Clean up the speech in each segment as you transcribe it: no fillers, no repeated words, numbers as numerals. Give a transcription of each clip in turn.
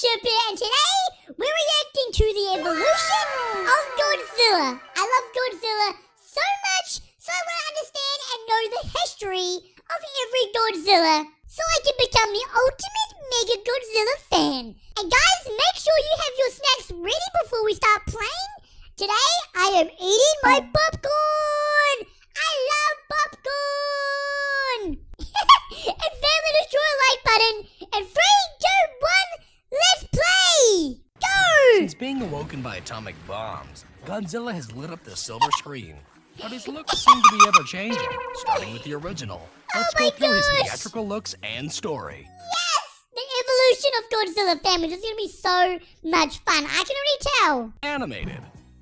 Chip here, and today we're reacting to the evolution of Godzilla. I love Godzilla so much, so I want to understand and know the history of every Godzilla, so I can become the ultimate Mega Godzilla fan. And guys, make sure you have your snacks ready before we start playing. Today, I am eating my popcorn. I love popcorn. And family, destroy a like button. And 3, 2, 1, let's play. Go! Since being awoken by atomic bombs, Godzilla has lit up the silver screen. But his looks seem to be ever-changing, starting with the original. Let's go through his theatrical looks and story. Yes! The evolution of Godzilla family. This is going to be so much fun. I can already tell. Animated.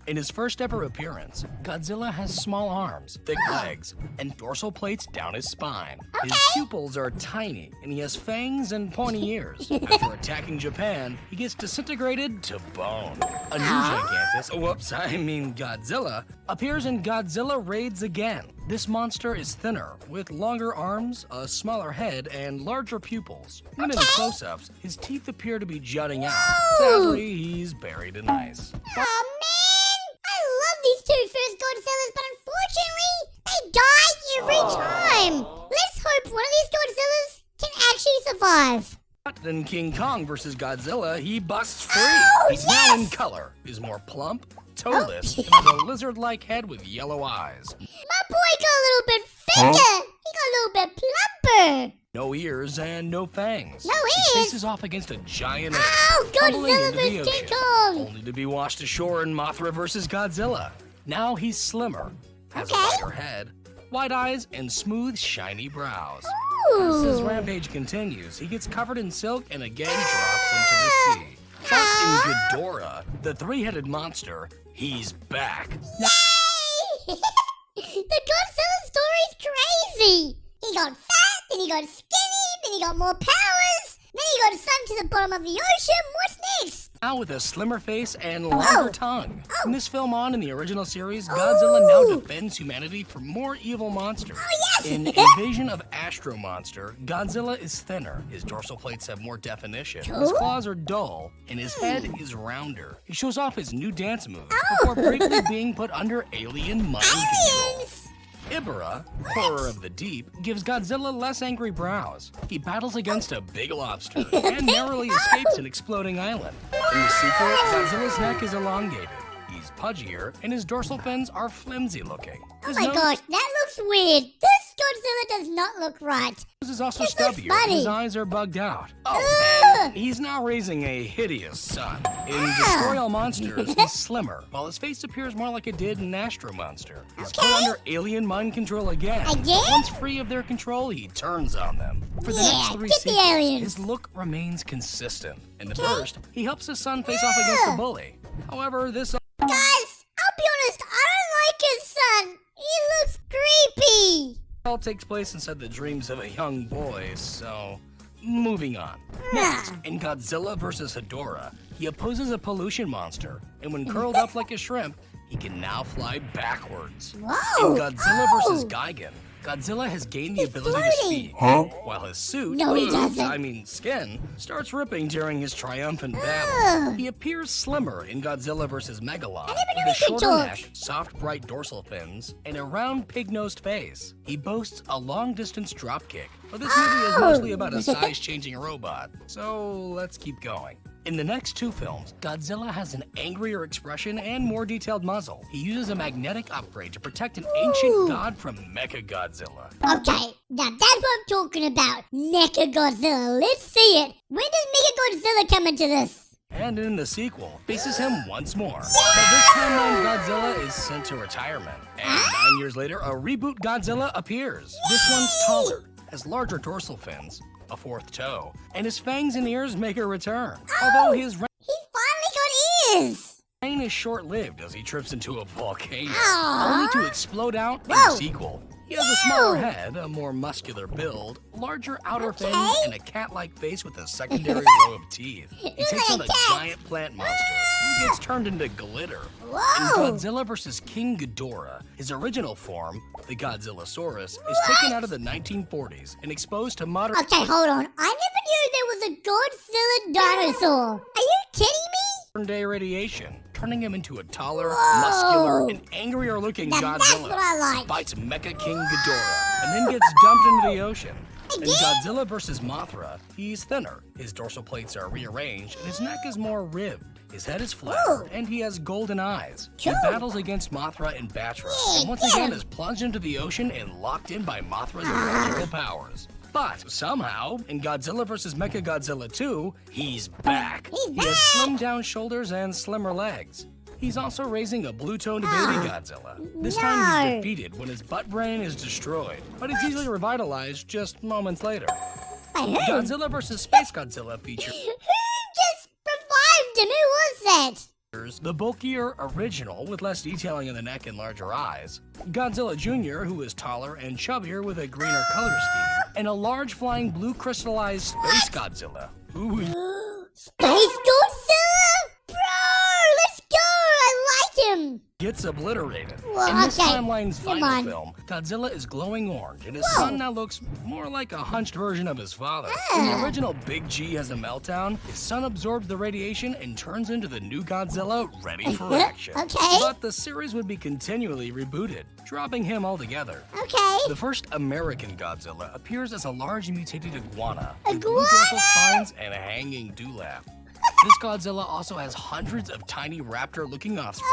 In his first ever appearance, Godzilla has small arms, thick legs, and dorsal plates down his spine. His pupils are tiny, and he has fangs and pointy ears. After attacking Japan, he gets disintegrated to bone. A new Godzilla, appears in Godzilla Raids Again. This monster is thinner, with longer arms, a smaller head, and larger pupils. When in close-ups, his teeth appear to be jutting out. Sadly, he's buried in ice. Oh, man! I love these two first Godzillas, but unfortunately, they die every time. Let's hope one of these Godzillas can actually survive. Then King Kong versus Godzilla, he busts free. He's now in color. He's more plump, toeless, and has a lizard-like head with yellow eyes. My boy got a little bit thicker. He got a little bit plumper. No ears and no fangs. No He ears? faces off against a giant ape, Oh, tumbling Godzilla into the vs. King ocean, Kong. only to be washed ashore in Mothra versus Godzilla. Now he's slimmer, has a lighter head, white eyes, and smooth, shiny brows. As his rampage continues, he gets covered in silk and again drops into the sea. But in Ghidorah, the three-headed monster, he's back. Yay! The Godzilla story's crazy. He got fat, then he got skinny, then he got more powers, then he got sunk to the bottom of the ocean. What's next? Now with a slimmer face and longer tongue. From this film on in the original series, Godzilla now defends humanity from more evil monsters. In Invasion of Astro Monster, Godzilla is thinner. His dorsal plates have more definition. His claws are dull, and his head is rounder. He shows off his new dance moves before briefly being put under alien mind control. Ibara, Horror of the Deep, gives Godzilla less angry brows. He battles against a big lobster and narrowly escapes an exploding island. In the sequel, Godzilla's neck is elongated. He's pudgier, and his dorsal fins are flimsy looking. Oh my gosh, that looks weird. This Godzilla does not look right. His is also stubbier, and his eyes are bugged out. Oh, and he's now raising a hideous son. In Destroy All Monsters, he's slimmer, while his face appears more like it did in Astro Monster. He's put under alien mind control again. Once free of their control, he turns on them. For the next 3 sequels, his look remains consistent. In the first, he helps his son face off against a bully. However, this... Guys, I'll be honest, I don't like his son. He looks creepy. all takes place inside the dreams of a young boy, so... Moving on. Next, in Godzilla vs. Hedorah, he opposes a pollution monster, and when curled up like a shrimp, he can now fly backwards. Whoa. In Godzilla vs. Gigan, Godzilla has gained the ability to speak, while his suit, skin, starts ripping during his triumphant battle. He appears slimmer in Godzilla vs. Megalon, with a shorter neck, soft bright dorsal fins, and a round pig-nosed face. He boasts a long-distance dropkick, but this movie is mostly about a size-changing robot, so let's keep going. In the next 2 films, Godzilla has an angrier expression and more detailed muzzle. He uses a magnetic upgrade to protect an ancient god from Mechagodzilla. Okay, now that's what I'm talking about. Mechagodzilla, let's see it. When does Mechagodzilla come into this? And in the sequel, faces him once more. But this time Godzilla is sent to retirement. And 9 years later, a reboot Godzilla appears. This one's taller, has larger dorsal fins, a 4th toe, and his fangs and ears make a return. Although his he finally got ears! reign is short-lived as he trips into a volcano, only to explode out in the sequel. He has a smaller head, a more muscular build, larger outer fins, and a cat-like face with a secondary row of teeth. He takes on a giant plant monster who gets turned into glitter. In Godzilla vs. King Ghidorah, his original form, the Godzillasaurus, is taken out of the 1940s and exposed to modern... Okay, hold on. I never knew there was a Godzilla dinosaur. modern-day radiation, turning him into a taller, muscular, and angrier-looking Now that's Godzilla. what I like. Fights Mecha King Ghidorah, and then gets dumped into the ocean. In Godzilla vs. Mothra, he's thinner. His dorsal plates are rearranged, and his neck is more ribbed. His head is flatter, and he has golden eyes. He battles against Mothra and Batra, and once again is plunged into the ocean and locked in by Mothra's magical powers. But somehow, in Godzilla vs. Mechagodzilla 2, he's back. He has slimmed down shoulders and slimmer legs. He's also raising a blue-toned baby Godzilla. This time he's defeated when his butt brain is destroyed, but he's easily revitalized just moments later. Godzilla vs. Space Godzilla features Who just revived him? Who was that? the bulkier original with less detailing in the neck and larger eyes, Godzilla Jr., who is taller and chubbier with a greener color scheme, and a large flying blue crystallized Space Godzilla, who is Space Godzilla? Bro, let's go! I like him! gets obliterated. Well, In this okay. timeline's Come final on. film, Godzilla is glowing orange, and his son now looks more like a hunched version of his father. In the original Big G has a meltdown, his son absorbs the radiation and turns into the new Godzilla ready for action. Okay. But the series would be continually rebooted, dropping him altogether. Okay. The first American Godzilla appears as a large mutated iguana with blue Iguana? dorsal spines and a hanging dewlap. This Godzilla also has hundreds of tiny raptor-looking offspring.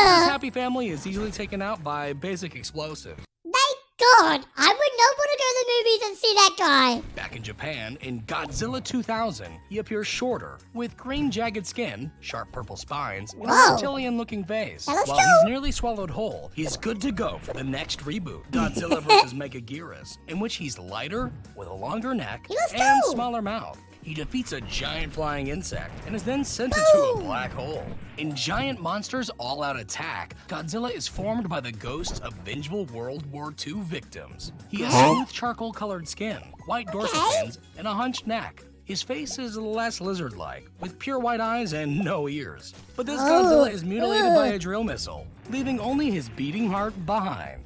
His happy family is easily taken out by basic explosives. Thank God! I would not want to go to the movies and see that guy. Back in Japan, in Godzilla 2000, he appears shorter, with green jagged skin, sharp purple spines, and a Whoa. reptilian-looking face. Now let's While go. he's nearly swallowed whole, he's good to go for the next reboot, Godzilla vs. Megaguirus, in which he's lighter, with a longer neck, Let's and go. smaller mouth. He defeats a giant flying insect and is then sent into a black hole. In Giant Monsters All-Out Attack, Godzilla is formed by the ghosts of vengeful World War II victims. He has smooth charcoal-colored skin, white dorsal fins, and a hunched neck. His face is less lizard-like, with pure white eyes and no ears. But this Godzilla is mutilated by a drill missile, leaving only his beating heart behind.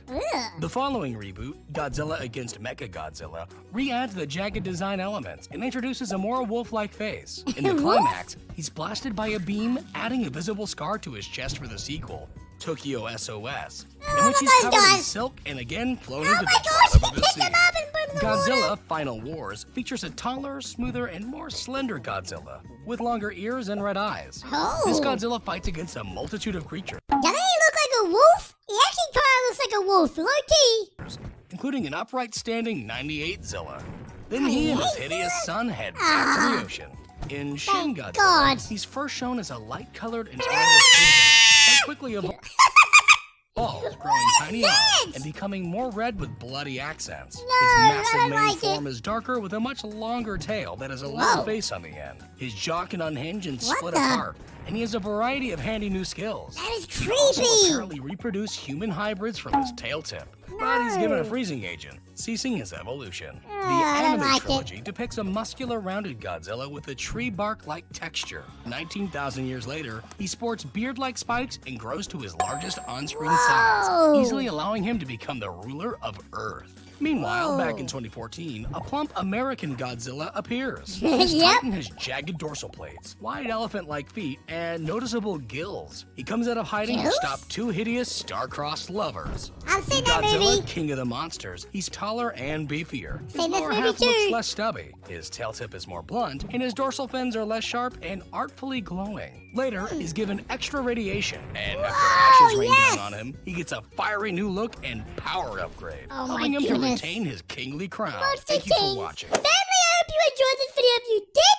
The following reboot, Godzilla against Mechagodzilla, re-adds the jagged design elements and introduces a more wolf-like face. In the climax, he's blasted by a beam, adding a visible scar to his chest for the sequel, Tokyo SOS, in which he's those covered in guys. silk and again flown Oh into my the gosh! bottom of the Pick sea. him up and put him in the Godzilla water. Final Wars features a taller, smoother, and more slender Godzilla, with longer ears and red eyes. Oh. This Godzilla fights against a multitude of creatures, Doesn't he look like a wolf? He actually kind of looks like a wolf, low-key. including an upright standing 98 Zilla. Then he and his hideous son head back to the ocean. In Shin Thank Godzilla, God. he's first shown as a light-colored and eyeless creature that quickly evolves, growing tiny eyes and becoming more red with bloody accents. His I massive don't main like form it. is darker with a much longer tail that has a Whoa. little face on the end. His jaw can unhinge and What split the- apart, and he has a variety of handy new skills. That is He can also creepy. apparently reproduce human hybrids from his tail tip. But he's given a freezing agent, ceasing his evolution. The I don't anime like it. trilogy depicts a muscular, rounded Godzilla with a tree bark-like texture. 19,000 years later, he sports beard-like spikes and grows to his largest on-screen size, Whoa. easily allowing him to become the ruler of Earth. Meanwhile, back in 2014, a plump American Godzilla appears. His Yep. titan has jagged dorsal plates, wide elephant-like feet, and noticeable gills. He comes out of hiding to Gills? stop two hideous star-crossed lovers. I've seen that Godzilla, movie. King of the Monsters. He's taller and beefier. His Seen this lower movie half too. looks less stubby. His tail tip is more blunt, and his dorsal fins are less sharp and artfully glowing. Later, he's given extra radiation, and after ashes rain yes. down on him, he gets a fiery new look and power upgrade, Oh my helping him to goodness. retain his kingly crown. Monster Thank you King. for watching. Family, I hope you enjoyed this video. If you did,